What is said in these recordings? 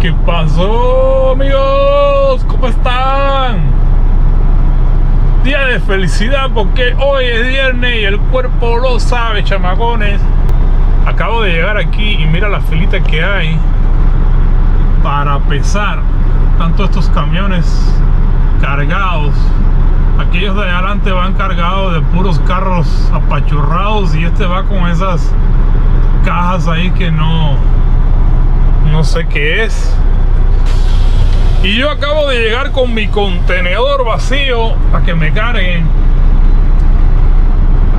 ¿Qué pasó, amigos? ¿Cómo están? Día de felicidad porque hoy es viernes y el cuerpo lo sabe, chamacones. Acabo de llegar aquí y mira la filita que hay para pesar tanto estos camiones cargados. Aquellos de adelante van cargados de puros carros apachurrados y este va con esas cajas ahí que no sé qué es. Y yo acabo de llegar con mi contenedor vacío para que me carguen.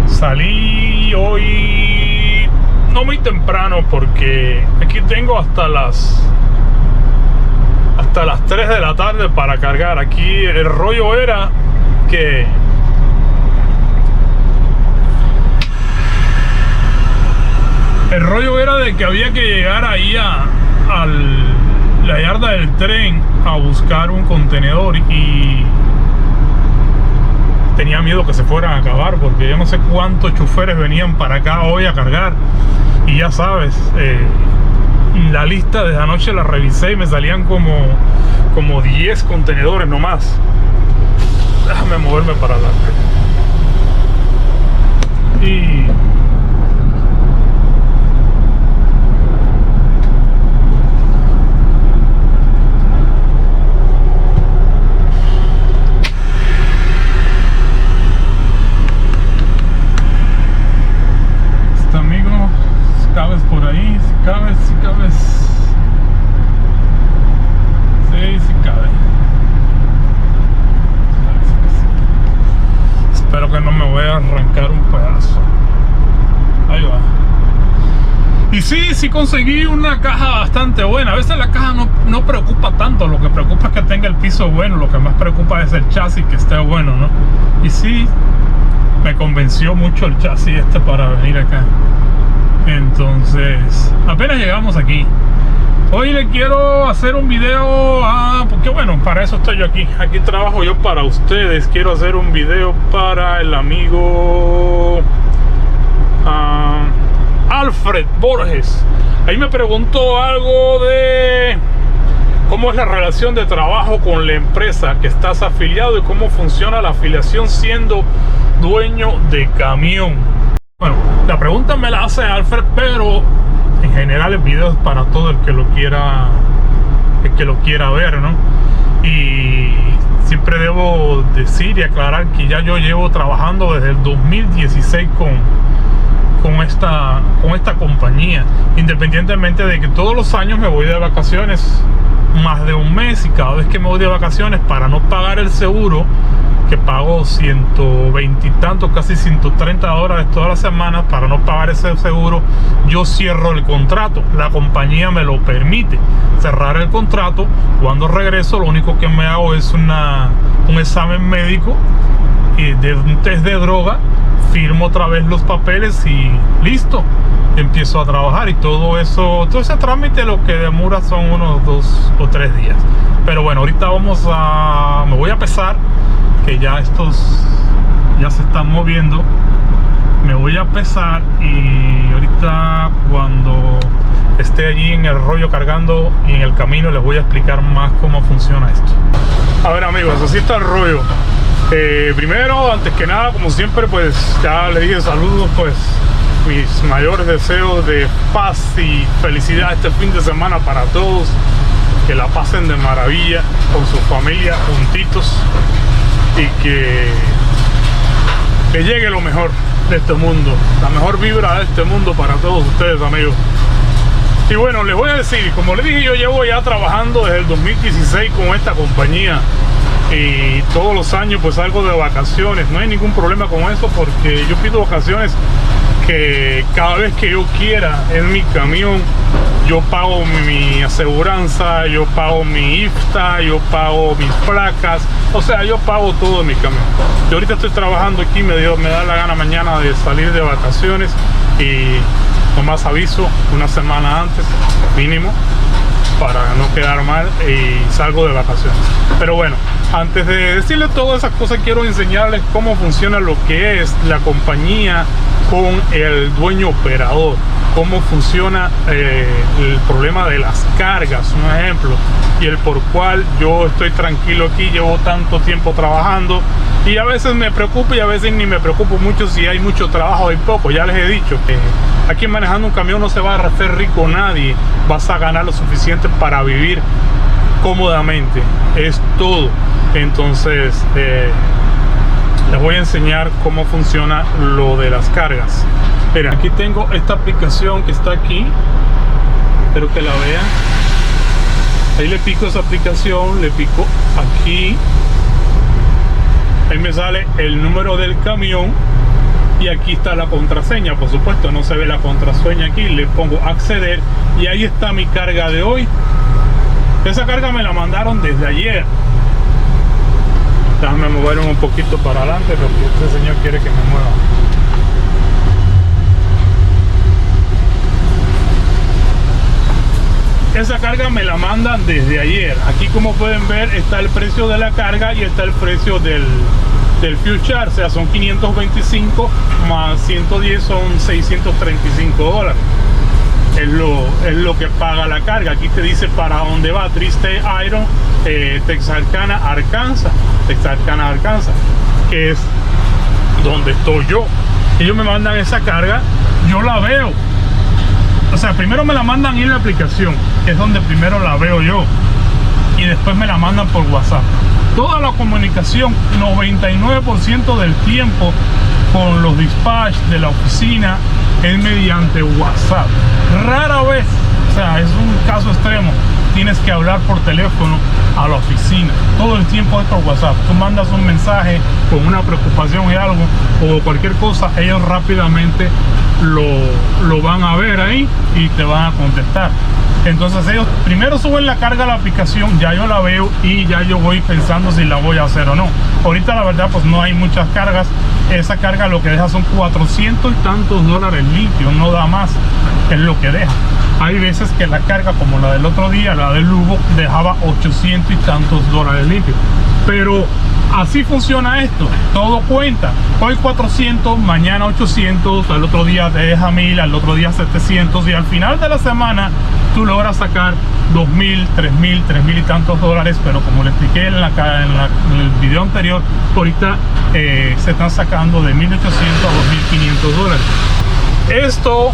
Salí hoy no muy temprano porque aquí tengo hasta las 3 de la tarde para cargar. Aquí el rollo era que de que había que llegar ahí a la yarda del tren a buscar un contenedor y tenía miedo que se fueran a acabar porque yo no sé cuántos choferes venían para acá hoy a cargar. Y ya sabes, la lista desde anoche la revisé y me salían como 10 contenedores nomás. Déjame moverme para adelante. Y este amigo, si cabes por ahí, si cabes. Sí, si cabe. Espero que no me voy a arrancar un pedazo. Ahí va. Y sí conseguí una caja bastante buena. A veces la caja no preocupa tanto. Lo que preocupa es que tenga el piso bueno. Lo que más preocupa es el chasis, que esté bueno, ¿no? Y sí, me convenció mucho el chasis este para venir acá. Entonces, apenas llegamos aquí. Hoy le quiero hacer un video porque bueno, para eso estoy yo aquí. Aquí trabajo yo para ustedes. Quiero hacer un video para el amigo Alfred Borges. Ahí me preguntó algo de cómo es la relación de trabajo con la empresa que estás afiliado y cómo funciona la afiliación siendo dueño de camión. Bueno, la pregunta me la hace Alfred, pero en general el video es para todo el que lo quiera ver, ¿no? Y siempre debo decir y aclarar que ya yo llevo trabajando desde el 2016 con esta compañía, independientemente de que todos los años me voy de vacaciones más de un mes, y cada vez que me voy de vacaciones, para no pagar el seguro, que pago 120 y tanto, casi 130 dólares todas las semanas, para no pagar ese seguro, yo cierro el contrato. La compañía me lo permite cerrar el contrato. Cuando regreso, lo único que me hago es un examen médico y de un test de droga, firmo otra vez los papeles y listo, empiezo a trabajar. Y todo ese trámite lo que demora son unos 2 o 3 días. Pero bueno, ahorita me voy a pesar, que ya estos ya se están moviendo. Me voy a pesar y ahorita cuando esté allí en el rollo cargando y en el camino les voy a explicar más cómo funciona esto. A ver, amigos, así está el rollo. Primero, antes que nada, como siempre, pues ya les dije saludos, pues mis mayores deseos de paz y felicidad este fin de semana para todos. Que la pasen de maravilla con su familia juntitos y que llegue lo mejor de este mundo, la mejor vibra de este mundo para todos ustedes, amigos. Y bueno, les voy a decir, como les dije, yo llevo ya trabajando desde el 2016 con esta compañía y todos los años pues salgo de vacaciones. No hay ningún problema con eso porque yo pido vacaciones que cada vez que yo quiera en mi camión. Yo pago mi aseguranza, yo pago mi IFTA, yo pago mis placas, o sea, yo pago todo en mi camión. Yo ahorita estoy trabajando aquí, me da la gana mañana de salir de vacaciones y nomás aviso una semana antes mínimo para no quedar mal y salgo de vacaciones. Pero bueno, antes de decirles todas esas cosas, quiero enseñarles cómo funciona lo que es la compañía con el dueño operador, cómo funciona el problema de las cargas, un ejemplo, y el por cual yo estoy tranquilo aquí, llevo tanto tiempo trabajando, y a veces me preocupo y a veces ni me preocupo mucho si hay mucho trabajo o hay poco. Ya les he dicho que aquí manejando un camión no se va a hacer rico nadie, vas a ganar lo suficiente para vivir cómodamente, es todo. Entonces les voy a enseñar cómo funciona lo de las cargas. Miren, aquí tengo esta aplicación que está aquí, espero que la vean. Ahí le pico esa aplicación, le pico aquí, ahí me sale el número del camión y aquí está la contraseña. Por supuesto no se ve la contraseña aquí, le pongo acceder y ahí está mi carga de hoy. Esa carga me la mandaron desde ayer. Déjame moverme un poquito para adelante porque este señor quiere que me mueva. Esa carga me la mandan desde ayer. Aquí, como pueden ver, está el precio de la carga y está el precio del fuel charge. O sea, son 525 más 110 son 635 dólares. Es lo que paga la carga. Aquí te dice para dónde va: Tri-State Iron, Texarkana, Arkansas, que es donde estoy yo. Ellos me mandan esa carga, yo la veo. O sea, primero me la mandan en la aplicación, que es donde primero la veo yo, y después me la mandan por WhatsApp. Toda la comunicación, 99% del tiempo con los dispatch de la oficina es mediante WhatsApp. Rara vez, o sea, es un caso extremo, tienes que hablar por teléfono a la oficina. Todo el tiempo es por WhatsApp. Tú mandas un mensaje con una preocupación y algo o cualquier cosa, ellos rápidamente lo van a ver ahí y te van a contestar. Entonces ellos primero suben la carga a la aplicación, ya yo la veo y ya yo voy pensando si la voy a hacer o no. Ahorita la verdad pues no hay muchas cargas. Esa carga lo que deja son 400 y tantos dólares limpios, no da más, es lo que deja. Hay veces que la carga, como la del otro día, la del Lugo, dejaba 800 y tantos dólares limpios. Pero así funciona esto, todo cuenta. Hoy 400, mañana 800, al otro día te deja 1000, al otro día 700 y al final de la semana tú logras sacar 2000, 3000 y tantos dólares. Pero como le expliqué en el video anterior, ahorita se están sacando de 1800 a 2500 dólares. Esto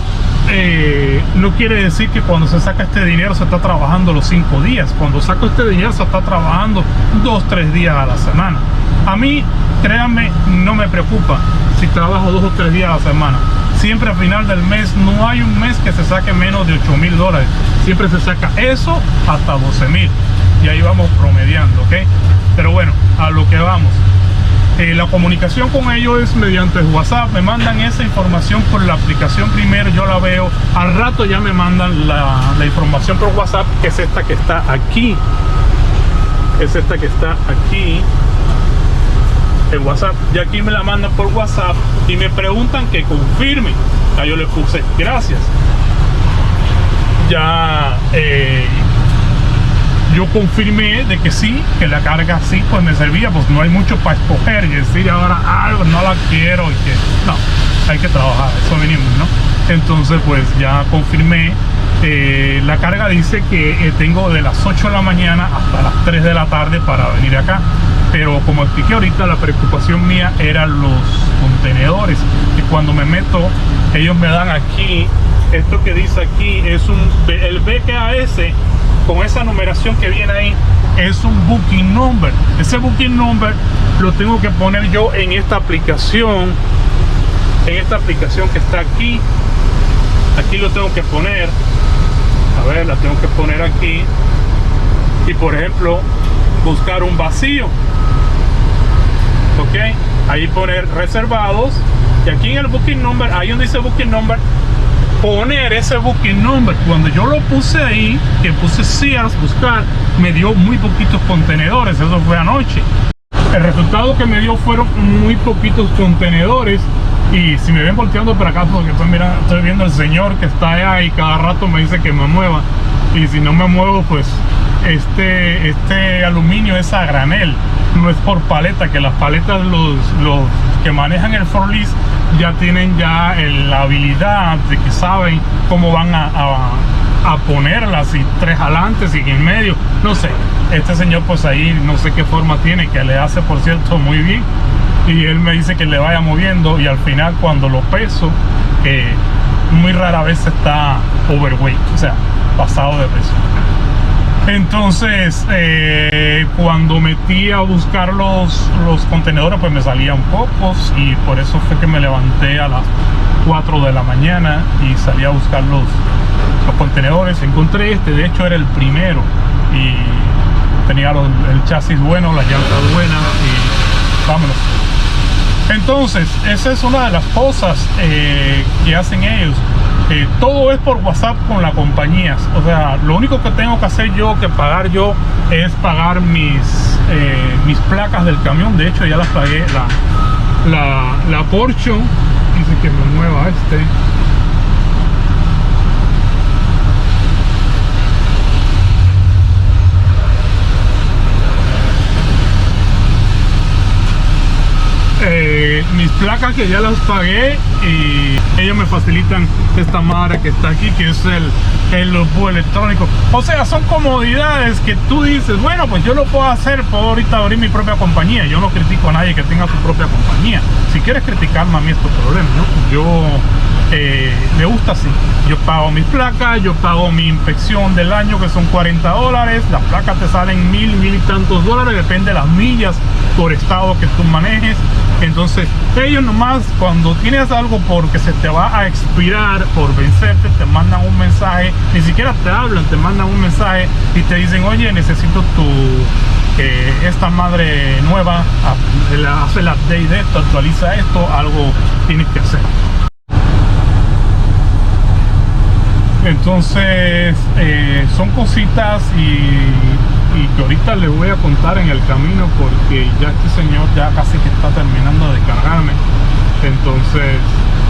no quiere decir que cuando se saca este dinero se está trabajando los 5 días. Cuando saco este dinero se está trabajando 2-3 días a la semana. A mí, créanme, no me preocupa si trabajo 2 o 3 días a la semana. Siempre al final del mes, no hay un mes que se saque menos de 8000 dólares. Siempre se saca eso hasta 12000 y ahí vamos promediando, ¿ok? Pero bueno, a lo que vamos. La comunicación con ellos es mediante WhatsApp. Me mandan esa información por la aplicación primero, yo la veo. Al rato ya me mandan la información por WhatsApp, que es esta que está aquí. Es esta que está aquí en WhatsApp. Y aquí me la mandan por WhatsApp y me preguntan que confirme. Ya yo le puse gracias. Ya yo confirmé de que sí, que la carga sí, pues me servía. Pues no hay mucho para escoger y decir ahora algo, no la quiero y que no, hay que trabajar, eso venimos, ¿no? Entonces pues ya confirmé. La carga dice que tengo de las 8 de la mañana hasta las 3 de la tarde para venir acá. Pero como expliqué ahorita, la preocupación mía eran los contenedores, que cuando me meto ellos me dan aquí esto que dice aquí, es el BKS. Con esa numeración que viene ahí, es un booking number. Ese booking number lo tengo que poner yo en esta aplicación, que está aquí. Aquí lo tengo que poner. A ver, la tengo que poner aquí. Y por ejemplo, buscar un vacío. Ok, ahí poner reservados. Y aquí en el booking number, ahí donde dice booking number, poner ese booking number. Cuando yo lo puse ahí, que puse Sears, buscar, me dio muy poquitos contenedores. Eso fue anoche. El resultado que me dio fueron muy poquitos contenedores. Y si me ven volteando para acá, porque estoy viendo al señor que está allá y cada rato me dice que me mueva. Y si no me muevo, pues este aluminio es a granel, no es por paleta, que las paletas los que manejan el forklift ya tienen la habilidad de que saben cómo van a ponerlas, y 3 adelante y en medio, no sé. Este señor pues ahí no sé qué forma tiene, que le hace por cierto muy bien, y él me dice que le vaya moviendo, y al final cuando lo peso, muy rara vez está overweight, o sea, pasado de peso. Entonces cuando metí a buscar los contenedores, pues me salían pocos, y por eso fue que me levanté a las 4 de la mañana y salí a buscar los contenedores. Encontré este, de hecho era el primero, y tenía el chasis bueno, las llantas buenas, y vámonos. Entonces esa es una de las cosas que hacen ellos. Todo es por WhatsApp con la compañía. O sea, lo único que tengo que hacer yo, que pagar yo, es pagar mis placas del camión. De hecho ya las pagué. La Porsche dice que me mueva este. Mis placas que ya las pagué, y ellos me facilitan esta madre que está aquí, que es el logbook electrónico. O sea, son comodidades que tú dices, bueno, pues yo lo puedo hacer, puedo ahorita abrir mi propia compañía. Yo no critico a nadie que tenga su propia compañía. Si quieres criticarme, a mí es tu problema, ¿no? Yo me gusta así. Yo pago mis placas, yo pago mi inspección del año, que son $40. Las placas te salen $1000 y tantos dólares, depende de las millas por estado que tú manejes. Entonces ellos nomás, cuando tienes algo porque se te va a expirar, por vencerte, te mandan un mensaje. Ni siquiera te hablan, te mandan un mensaje y te dicen, oye, necesito esta madre nueva, hace el update de esto, actualiza esto, algo tienes que hacer. Entonces son cositas y que ahorita les voy a contar en el camino, porque ya este señor ya casi que está terminando de cargarme. Entonces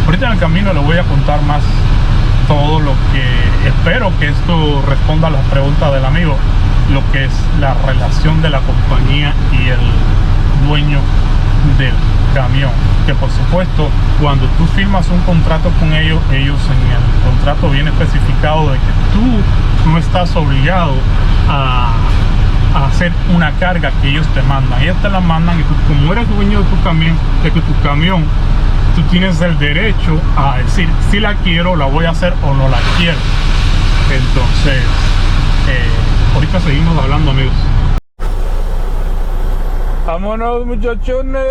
ahorita en el camino les voy a contar más todo lo que espero que esto responda a las preguntas del amigo, lo que es la relación de la compañía y el dueño del camión. Que por supuesto, cuando tú firmas un contrato con ellos en el contrato viene especificado de que tú no estás obligado a hacer una carga que ellos te mandan. Ellos te la mandan, y tú, como eres dueño de tu camión, tú tienes el derecho a decir si la quiero, la voy a hacer, o no la quiero. Entonces ahorita seguimos hablando, amigos. ¡Vámonos, muchachones!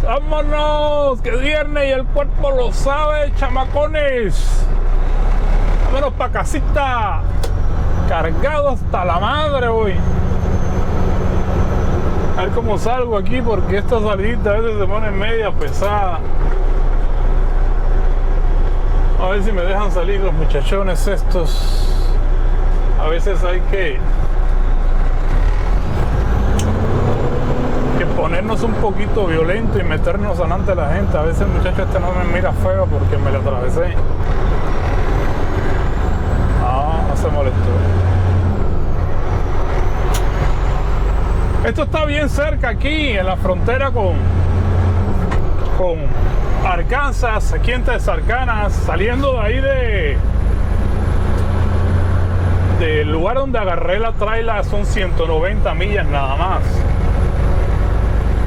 ¡Vámonos! Que es viernes y el cuerpo lo sabe, chamacones. ¡Vámonos pa' casita! Cargado hasta la madre hoy. A ver cómo salgo aquí, porque esta salida a veces se pone media pesada. A ver si me dejan salir los muchachones estos. A veces hay que ponernos un poquito violento y meternos delante de la gente. A veces el muchacho este no me mira feo porque me lo atravesé. No se molestó. Esto está bien cerca aquí, en la frontera con Arkansas, aquí en Texarkana, saliendo de ahí del lugar donde agarré la traila. Son 190 millas nada más.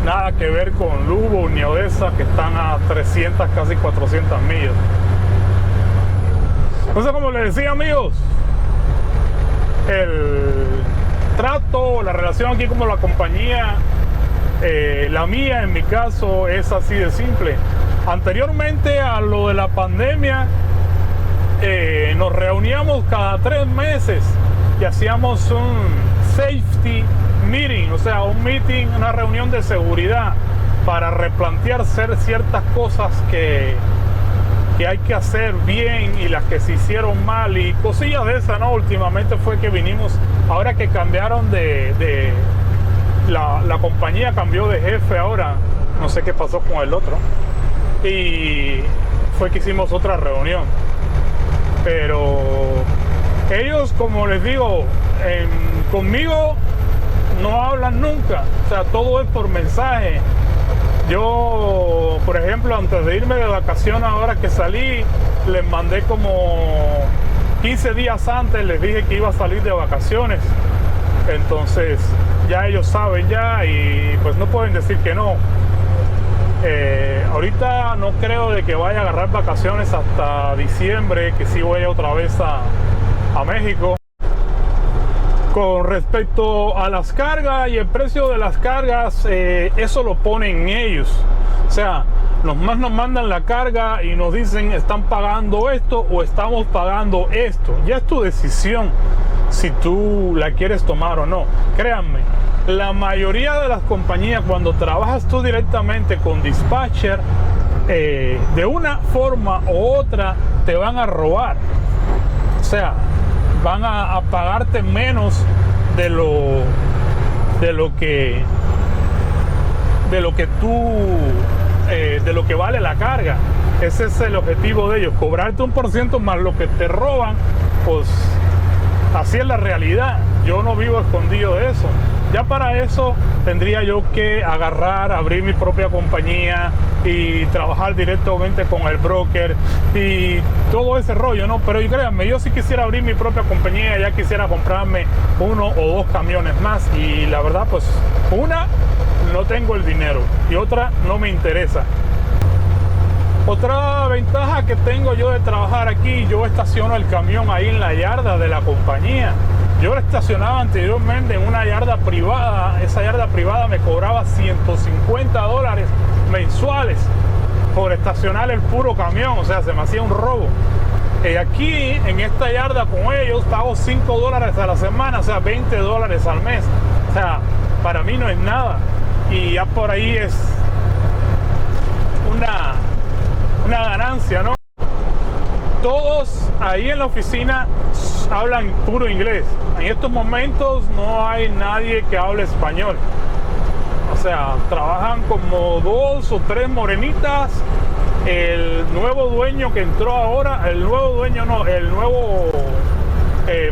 Nada que ver con Lugo ni Odessa, que están a 300, casi 400 millas. Entonces, como les decía, amigos, el trato, la relación aquí como la compañía, la mía en mi caso es así de simple. Anteriormente a lo de la pandemia, nos reuníamos cada 3 meses y hacíamos un safety meeting, o sea, un meeting, una reunión de seguridad para replantear ciertas cosas que hay que hacer bien y las que se hicieron mal y cosillas de esas, ¿no? Últimamente fue que vinimos, ahora que cambiaron la compañía cambió de jefe ahora, no sé qué pasó con el otro, y fue que hicimos otra reunión. Pero ellos, como les digo, conmigo no hablan nunca, o sea, todo es por mensaje. Yo, por ejemplo, antes de irme de vacaciones, ahora que salí, les mandé como 15 días antes, les dije que iba a salir de vacaciones. Entonces ya ellos saben ya y pues no pueden decir que no. Ahorita no creo de que vaya a agarrar vacaciones hasta diciembre, que sí voy otra vez a México. Con respecto a las cargas y el precio de las cargas, eso lo ponen ellos. O sea, nos mandan la carga y nos dicen están pagando esto o estamos pagando esto. Ya es tu decisión si tú la quieres tomar o no. Créanme, la mayoría de las compañías, cuando trabajas tú directamente con dispatcher, de una forma u otra te van a robar. O sea, van a pagarte menos de lo que vale la carga. Ese es el objetivo de ellos, cobrarte 1% más lo que te roban. Pues así es la realidad. Yo no vivo escondido de eso. Ya para eso tendría yo que abrir mi propia compañía y trabajar directamente con el broker y todo ese rollo, ¿no? Pero créanme, yo sí quisiera abrir mi propia compañía, ya quisiera comprarme 1 o 2 camiones más y la verdad, pues una, no tengo el dinero y otra, no me interesa. Otra ventaja que tengo yo de trabajar aquí, yo estaciono el camión ahí en la yarda de la compañía. Yo lo estacionaba anteriormente en una yarda privada. Esa yarda privada me cobraba $150 mensuales por estacionar el puro camión. O sea, se me hacía un robo. Aquí en esta yarda con ellos pago $5 a la semana, o sea, $20 al mes. O sea, para mí no es nada. Y ya por ahí es una ganancia, ¿no? Todos ahí en la oficina hablan puro inglés. En estos momentos no hay nadie que hable español. O sea, trabajan como 2 o 3 morenitas. El nuevo dueño que entró ahora, el nuevo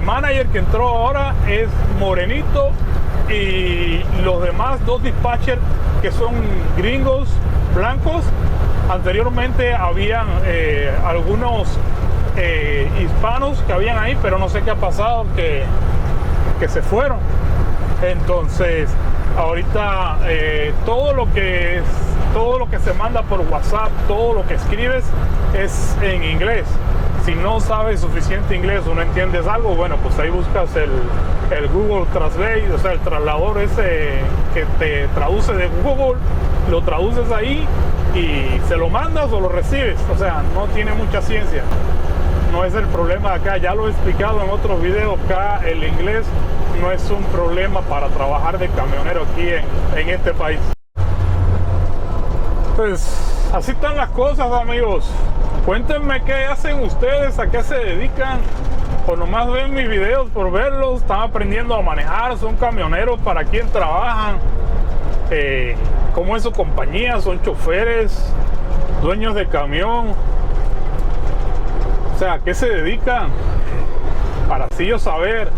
manager que entró ahora es morenito y los demás 2 dispatchers que son gringos blancos. Anteriormente habían algunos hispanos que habían ahí, pero no sé qué ha pasado, que se fueron. Entonces ahorita todo lo que se manda por WhatsApp, todo lo que escribes es en inglés. Si no sabes suficiente inglés o no entiendes algo, bueno, pues ahí buscas el Google Translate, o sea, el traslador ese que te traduce de Google, lo traduces ahí y se lo mandas o lo recibes. O sea, no tiene mucha ciencia. No es el problema acá, ya lo he explicado en otros videos. Acá el inglés no es un problema para trabajar de camionero aquí en este país. Pues así están las cosas, amigos. Cuéntenme qué hacen ustedes, a qué se dedican, o nomás ven mis videos por verlos, están aprendiendo a manejar, son camioneros, para quién trabajan, cómo es su compañía, son choferes, dueños de camión. O sea, ¿a qué se dedican? Para así yo saber.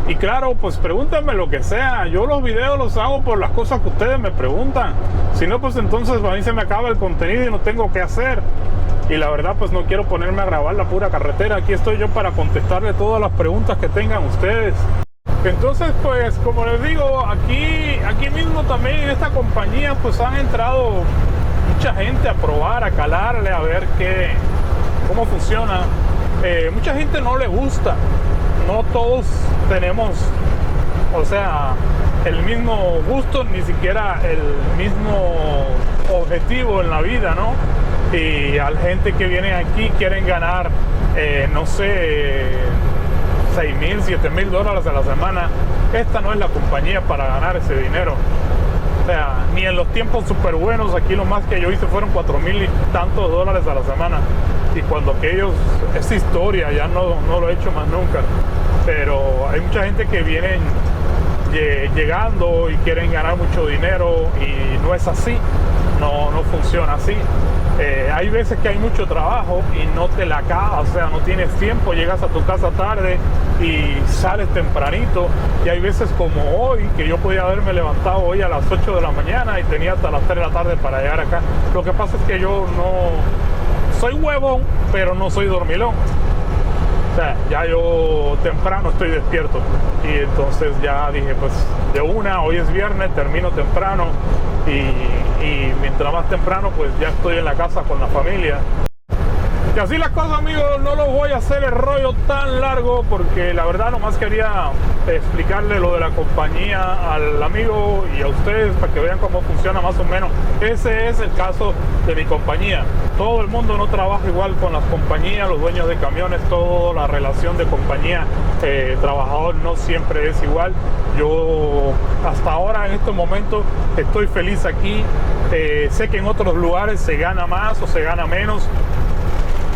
Y claro, pues pregúntenme lo que sea. Yo los videos los hago por las cosas que ustedes me preguntan. Si no, pues entonces a mí se me acaba el contenido y no tengo qué hacer. Y la verdad, pues no quiero ponerme a grabar la pura carretera. Aquí estoy yo para contestarle todas las preguntas que tengan ustedes. Entonces, pues como les digo, aquí mismo también en esta compañía pues han entrado mucha gente a probar, a calarle, a ver cómo funciona. Mucha gente no le gusta. No todos tenemos, o sea, el mismo gusto, ni siquiera el mismo objetivo en la vida, ¿no? Y a la gente que viene aquí quieren ganar, no sé, $6,000, $7,000 a la semana. Esta no es la compañía para ganar ese dinero. O sea, ni en los tiempos súper buenos, aquí lo más que yo hice fueron $4,000 y tantos a la semana. Y cuando aquellos, es historia, ya no lo he hecho más nunca. Pero hay mucha gente que viene llegando y quieren ganar mucho dinero y no es así, no funciona así. Hay veces que hay mucho trabajo y no te la acabas, o sea, no tienes tiempo, llegas a tu casa tarde y sales tempranito. Y hay veces como hoy, que yo podía haberme levantado hoy a las 8 de la mañana y tenía hasta las 3 de la tarde para llegar acá. Lo que pasa es que yo no soy huevón, pero no soy dormilón. O sea, ya yo temprano estoy despierto. Y entonces ya dije, pues de una, hoy es viernes, termino temprano. Y mientras más temprano, pues ya estoy en la casa con la familia. Y así las cosas, amigos, no los voy a hacer el rollo tan largo porque la verdad nomás quería explicarle lo de la compañía al amigo y a ustedes para que vean cómo funciona más o menos. Ese es el caso de mi compañía. Todo el mundo no trabaja igual con las compañías, los dueños de camiones, toda la relación de compañía trabajador no siempre es igual. Yo hasta ahora en este momento estoy feliz aquí. Sé que en otros lugares se gana más o se gana menos.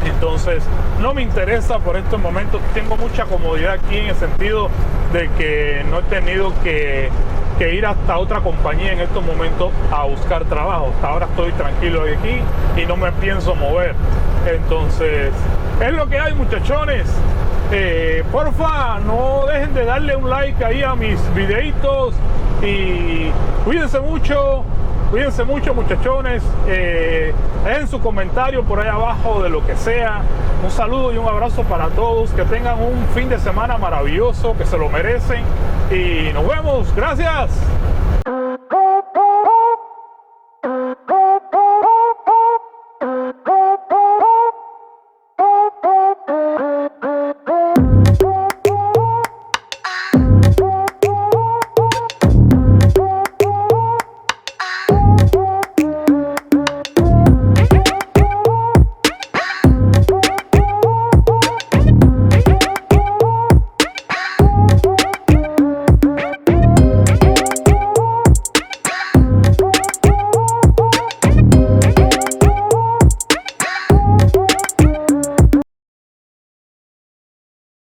Entonces no me interesa por estos momentos, tengo mucha comodidad aquí en el sentido de que no he tenido que ir hasta otra compañía en estos momentos a buscar trabajo. Hasta ahora estoy tranquilo aquí y no me pienso mover. Entonces es lo que hay, muchachones. Porfa, no dejen de darle un like ahí a mis videitos y cuídense mucho. Cuídense mucho, muchachones. Dejen su comentario por ahí abajo de lo que sea. Un saludo y un abrazo para todos. Que tengan un fin de semana maravilloso, que se lo merecen. Y nos vemos. Gracias.